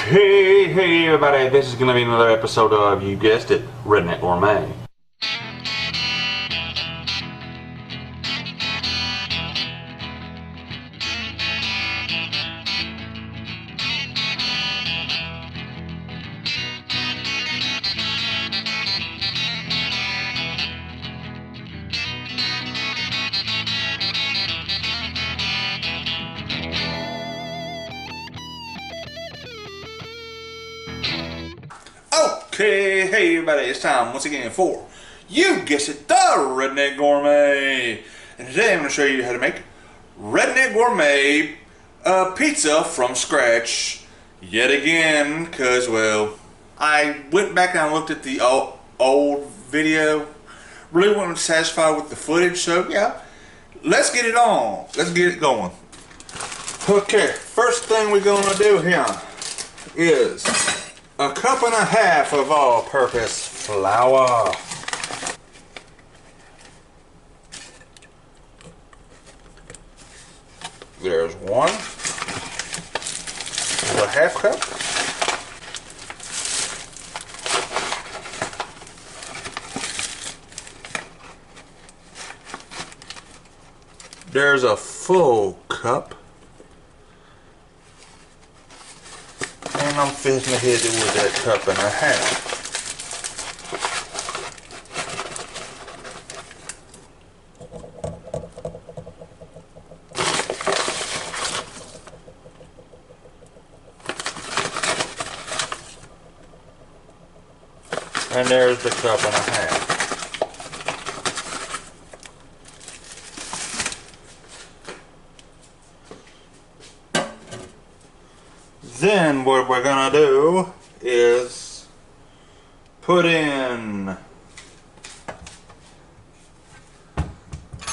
Hey everybody, this is going to be another episode of, you guessed it, Redneck Gourmet. Okay, hey everybody, it's time once again for, you guessed it, the Redneck Gourmet. And today I'm going to show you how to make Redneck Gourmet pizza from scratch. Yet again, because, well, I went back and I looked at the old video. Really wasn't satisfied with the footage, so yeah, let's get it on. Let's get it going. Okay, first thing we're going to do here is 1.5 cups of all-purpose flour. There's one. There's 1/2 cup. There's a full cup. And I'm finishing to hit it with that 1.5 cups. And there's the 1.5 cups. Then what we're gonna do is put in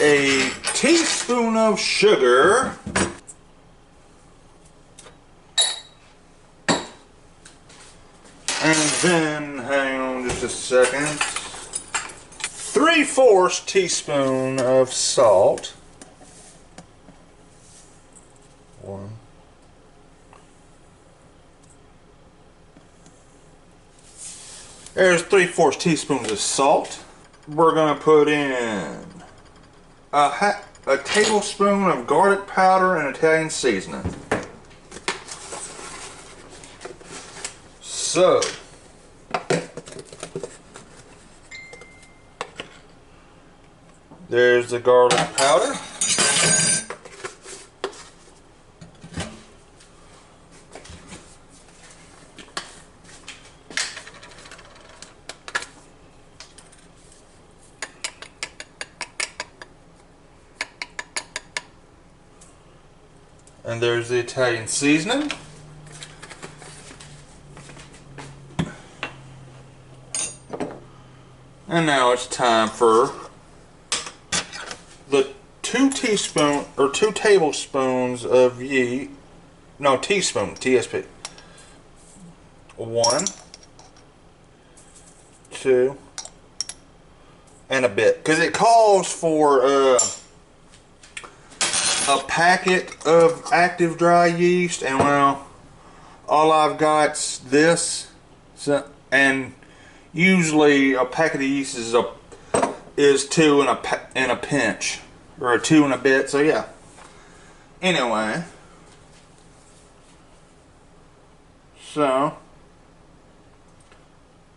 a teaspoon of sugar, and then, hang on just a second, 3/4 teaspoon of salt. One. There's 3/4 teaspoons of salt. We're gonna put in a tablespoon of garlic powder and Italian seasoning. So, there's the garlic powder. And there's the Italian seasoning. And now it's time for the 2 tablespoons of yeast. No, teaspoon, TSP. 1, 2, and a bit. Because it calls for a packet of active dry yeast, and well, all I've got's this, so, and usually a packet of yeast is 2 in a pinch, or a 2 and a bit. So yeah. Anyway, so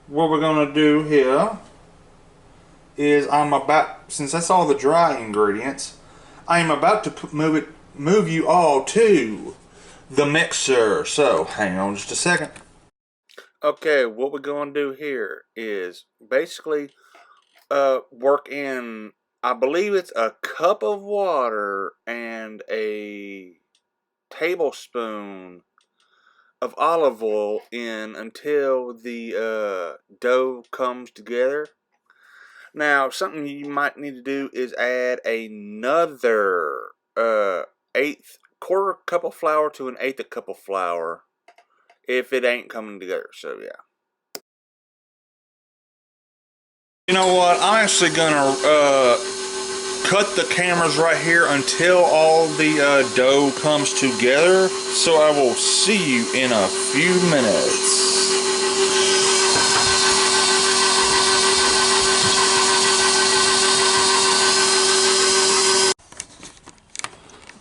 what we're gonna do here is since that's all the dry ingredients, I am about to move you all to the mixer. So hang on just a second. Okay, what we're going to do here is basically work in, I believe it's 1 cup of water and a tablespoon of olive oil in until the dough comes together. Now, something you might need to do is add another 1/4 cup of flour to 1/8 cup of flour if it ain't coming together. So yeah. You know what? I'm actually gonna cut the cameras right here until all the dough comes together. So I will see you in a few minutes.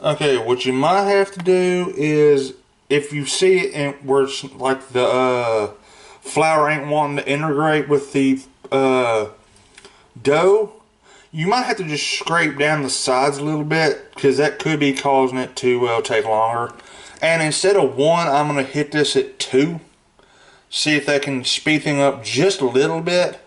Okay, what you might have to do is, if you see it and where it's like the flour ain't wanting to integrate with the dough, you might have to just scrape down the sides a little bit, because that could be causing it to take longer. And instead of 1, I'm going to hit this at 2. See if that can speed things up just a little bit.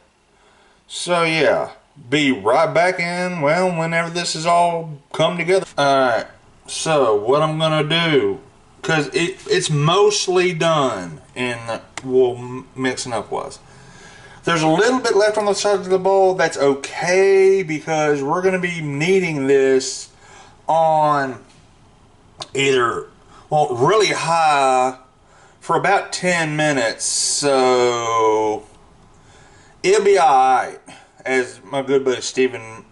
So yeah, be right back in, well, whenever this is all come together. Alright, so what I'm going to do, because it's mostly done in mixing up was. There's a little bit left on the sides of the bowl. That's okay, because we're going to be kneading this on either, well, really high for about 10 minutes. So it'll be alright. As my good buddy Stephen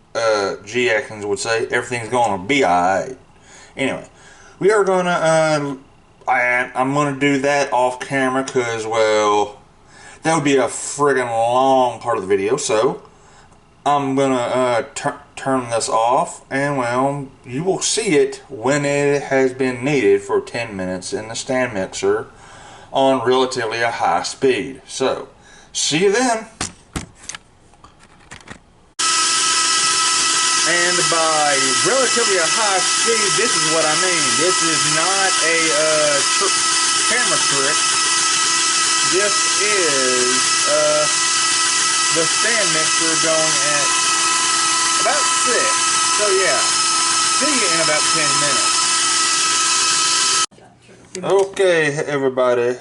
G. Atkins would say, everything's going to be alright. Anyway, we are going to, I'm going to do that off camera because, well, that would be a friggin' long part of the video, so I'm gonna turn this off, and well, you will see it when it has been kneaded for 10 minutes in the stand mixer on relatively a high speed. So, see you then. And by relatively a high speed, this is what I mean. This is not a camera trick. This is the stand mixer going at about 6. So yeah, see you in about 10 minutes. Okay, everybody.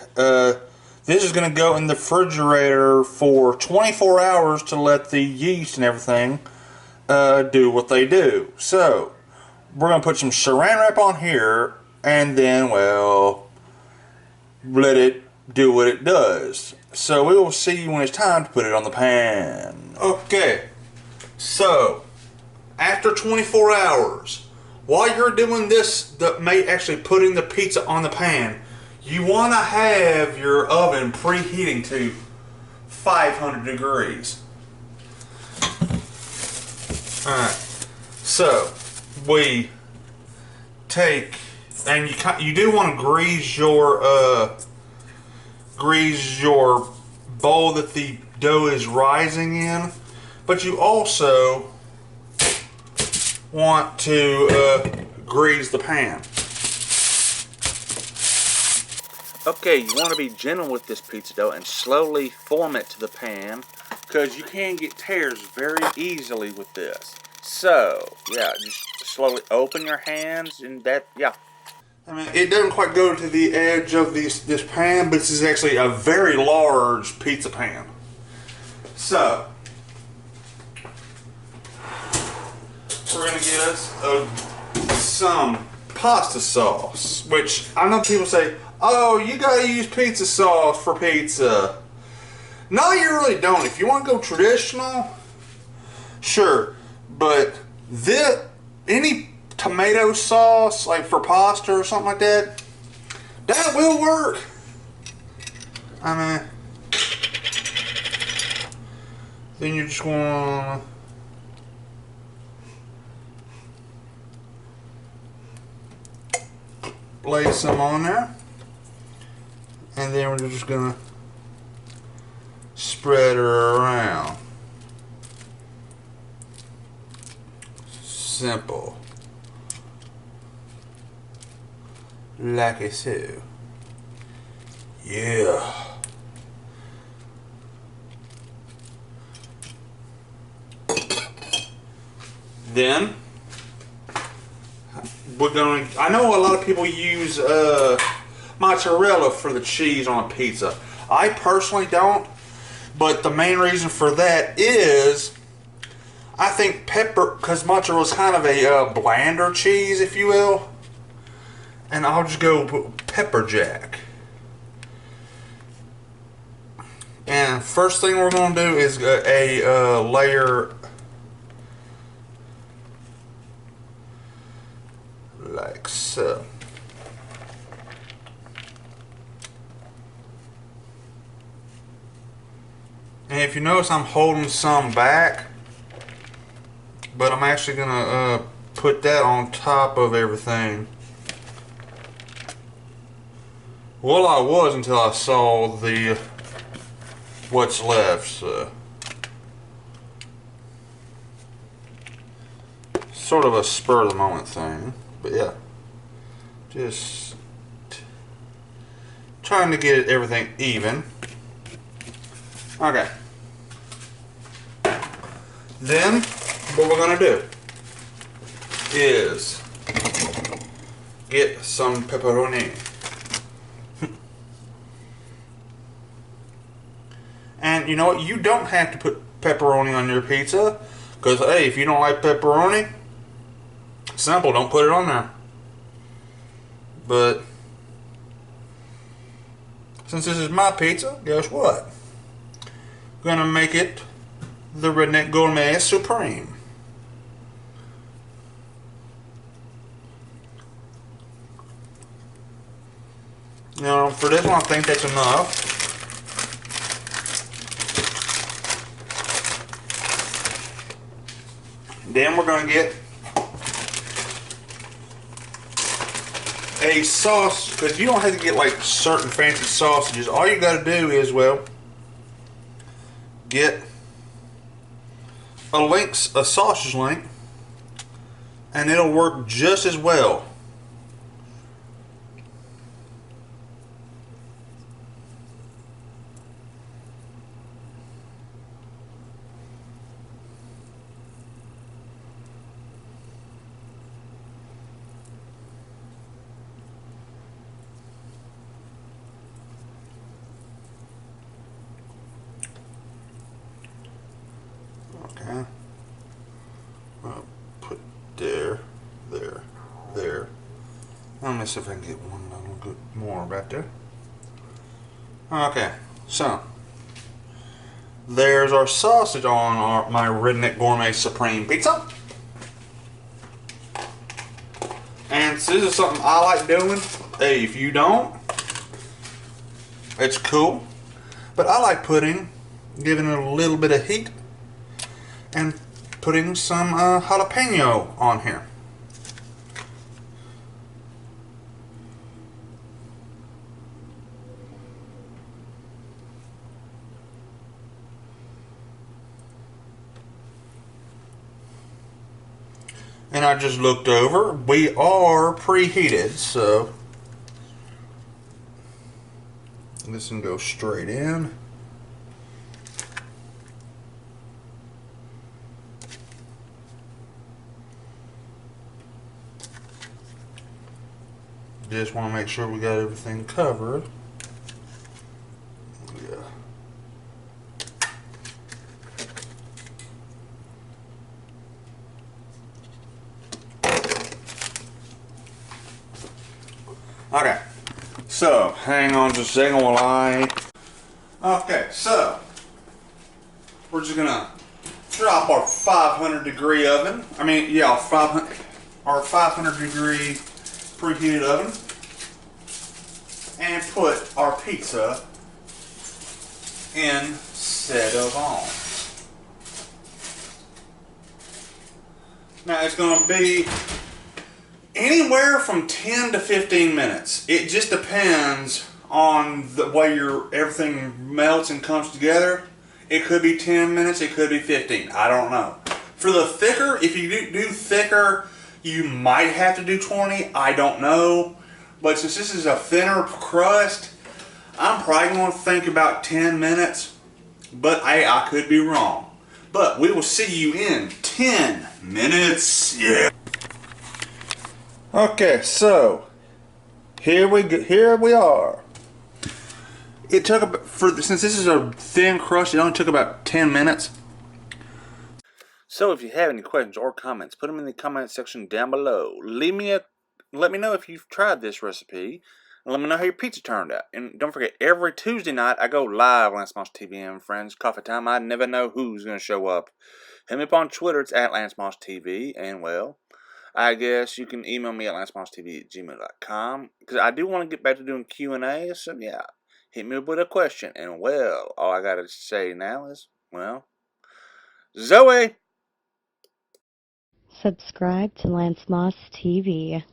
This is going to go in the refrigerator for 24 hours to let the yeast and everything do what they do. So, we're going to put some saran wrap on here, and then, well, let it do what it does. So we will see when it's time to put it on the pan. Okay, so after 24 hours, while you're doing this, actually putting the pizza on the pan, you want to have your oven preheating to 500 degrees. Alright, so we take, and you do want to grease your bowl that the dough is rising in, but you also want to grease the pan. Okay, you want to be gentle with this pizza dough and slowly form it to the pan, because you can get tears very easily with this. So, yeah, just slowly open your hands and that, yeah. I mean, it doesn't quite go to the edge of this pan, but this is actually a very large pizza pan. So, we're going to get us some pasta sauce, which I know people say, oh, you got to use pizza sauce for pizza. No, you really don't. If you want to go traditional, sure, but any tomato sauce, like for pasta or something like that, that will work. I mean, then you just want to lay some on there, and then we're just gonna spread her around. Simple. Like so. Yeah. Then we're going to, I know a lot of people use mozzarella for the cheese on a pizza. I personally don't, but the main reason for that is I think pepper, because mozzarella is kind of a blander cheese, if you will, and I'll just go pepper jack. And first thing we're going to do is a layer So. And if you notice, I'm holding some back, but I'm actually gonna put that on top of everything. Well, I was until I saw the what's left. So. Sort of a spur of the moment thing, but yeah, just trying to get everything even. Okay. Then what we're gonna do is get some pepperoni. And you know what? You don't have to put pepperoni on your pizza, because hey, if you don't like pepperoni, simple, don't put it on there. But since this is my pizza, guess what? I'm gonna make it the Redneck Gourmet Supreme. Now, for this one, I think that's enough. Then we're gonna get a sauce, because you don't have to get like certain fancy sausages. All you got to do is, well, get a sausage link, and it'll work just as well. Okay. I'll put there. Let me see if I can get one a little bit more right there. Okay, so there's our sausage on my Redneck Gourmet Supreme Pizza. And so this is something I like doing. Hey, if you don't, it's cool. But I like giving it a little bit of heat and putting some jalapeno on here. And I just looked over. We are preheated, so this can go straight in. Just want to make sure we got everything covered. Yeah. Okay, so hang on just a second while I... Okay, so we're just gonna drop our 500 degree oven. Our 500 degree preheated oven, and put our pizza instead of on. Now it's going to be anywhere from 10 to 15 minutes. It just depends on the way everything melts and comes together. It could be 10 minutes, it could be 15. I don't know. For the thicker, if you do thicker, you might have to do 20. I don't know. But since this is a thinner crust, I'm probably going to think about 10 minutes. But I could be wrong. But we will see you in 10 minutes. Yeah. Okay, so here we are. It took since this is a thin crust, it only took about 10 minutes. So if you have any questions or comments, put them in the comment section down below. Let me know if you've tried this recipe, and let me know how your pizza turned out. And don't forget, every Tuesday night I go live on Lance Moss TV and friends. Coffee time. I never know who's going to show up. Hit me up on Twitter. It's at Lance Moss TV. And well, I guess you can email me at lancemostv@gmail.com, because I do want to get back to doing Q&A. So yeah, hit me with a question, and well, all I gotta say now is, well, Zoe. Subscribe to Lance Moss TV.